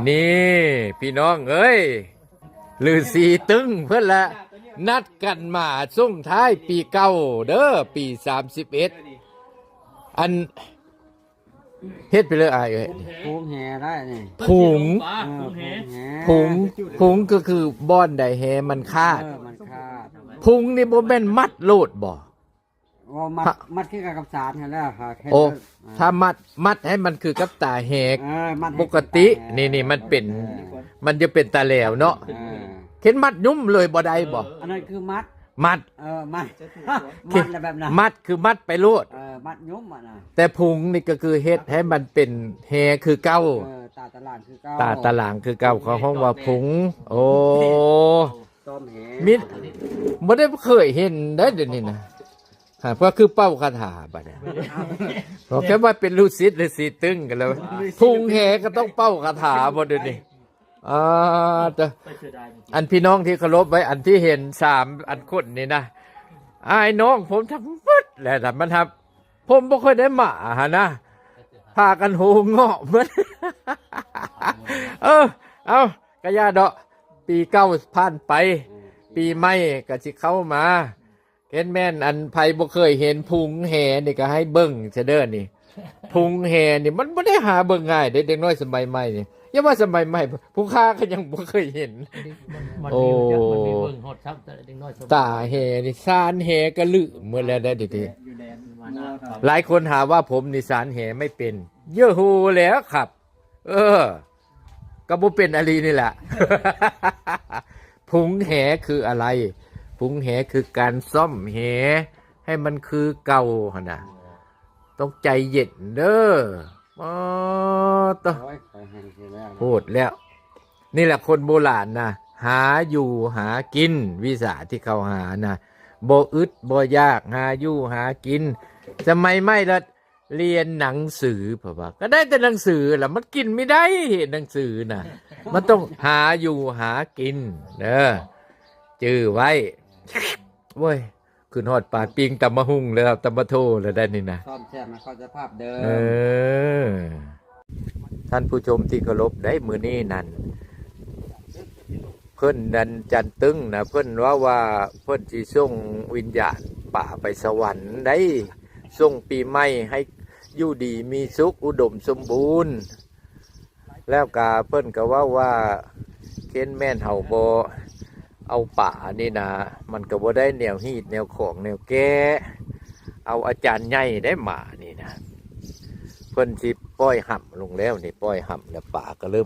นี่พี่น้องเอ้ยฤาษีตึงเพื่อนละนัดกันมาส่งท้ายปีเก่าเด้อปี31อันเฮ็ดไปเลยอ้ายเอ้ย พุงแห่ได้นี่ พุง พุง พุงก็คือบ้อนใดแฮมันคาด มันขาด พุงนี่บ่แม่นมัดโลดบ่ ว่ามัดขึ้นกับสารกันแล้วค่ะแค่ โอ้ถ้ามัดให้มันคือกับตาแหก มัด ปกตินี่มันเป็นมันจะเป็นตาแหลวเนาะเข็นมัดยุ่มเลยบ่ได้บ่ อันนั้นคือมัด มัด มัดมัดอะไรแบบนั้น มัดคือมัดไปโลด มัดยุ่มอ่ะนะ แต่พุงนี่ก็คือเฮ็ดให้มันเป็นแฮคือเก้า ตาตลาดคือเก้า ตาตะหลางคือเก้าของห้องว่าพุงโอ้ ต้มแห่ มิดบ่ได้เคยเห็นได้เดี๋ยวนี้นะเพราะคือเป้าคาถาบัดนี้เพราะแค่ว่าเป็นลูกศิษย์หรือศิษย์ตึงกันแล้วพุงแฮก็ต้องเป้าคาถาบ่เดี๋ยวนี้แต่อันพี่น้องที่เคารพไว้อันที่เห็น3อันคนนี่นะอ้ายน้องผมทำปึ๊ดแหละแต่มันครับผมบ่ค่อยได้มาหะนะพากันโหเงาะเหมือนเอากะยาดอกปีเก้าผ่านไป ปีใหม่ก็สิเข้ามาเห็นแม่นอันไผบ่เคยเห็นพุงแห่นี่ก็ให้เบิ่งซะเด้อนี่พุงแห่นี่มันบ่ได้หาเบิ่งง่ายเด็กน้อยสมัยใหม่นี่อย่าว่าสมัยใหม่ผู้ค้าก็ยังบ่เคยเห็นโอ้ตาแห่นี่สานแห่ก็ลืมหมดแล้วได้ดิหลายคนหาว่าผมนี่สานแห่ไม่เป็นเยอะโหแล้วครับ ก็บ่เป็นอะไรนี่แหละ พุงแหคืออะไรพุงแหคือการซ่อมแหให้มันคือเก่าหั่นน่ะต้องใจเย็นเด้อต่อพูดแล้วนี่แหละคนโบราณนะหาอยู่หากินวิสาที่เขาหานะบ่อึดบ่ยากหาอยู่หากินสมัยไม่ละเรียนหนังสือเพราะว่าก็ได้แต่หนังสือแหละมันกินไม่ได้หนังสือน่ะมันต้องหาอยู่หากินเด้อจื้อไว้เว้ยขึ้นฮอดปากปิงตำมะหุ่งแล้วตำมะโทแล้วได้นี่นะซ่อมแซมมันเข้าสภาพเดิมท่านผู้ชมที่เคารพได้มื้อนี้นั่นเพิ่นดันจันตึงนะเพิ่นว่าเพิ่นสิส่งวิญญาณป่าไปสวรรค์ได้ส่งปีใหม่ให้อยู่ดีมีสุขอุดมสมบูรณ์แล้วกาเพิ่นก็ว่าเค้นแม่นเฮาบ่เอาป่านี่นะมันก็บ่ได้แนวฮีดแนวของแนวแก้เอาอาจารย์ใหญ่ได้มานี่นะเพิ่นสิปล่อยห่ำลงแล้วนี่ปล่อยห่ำแล้วป่าก็เริ่ม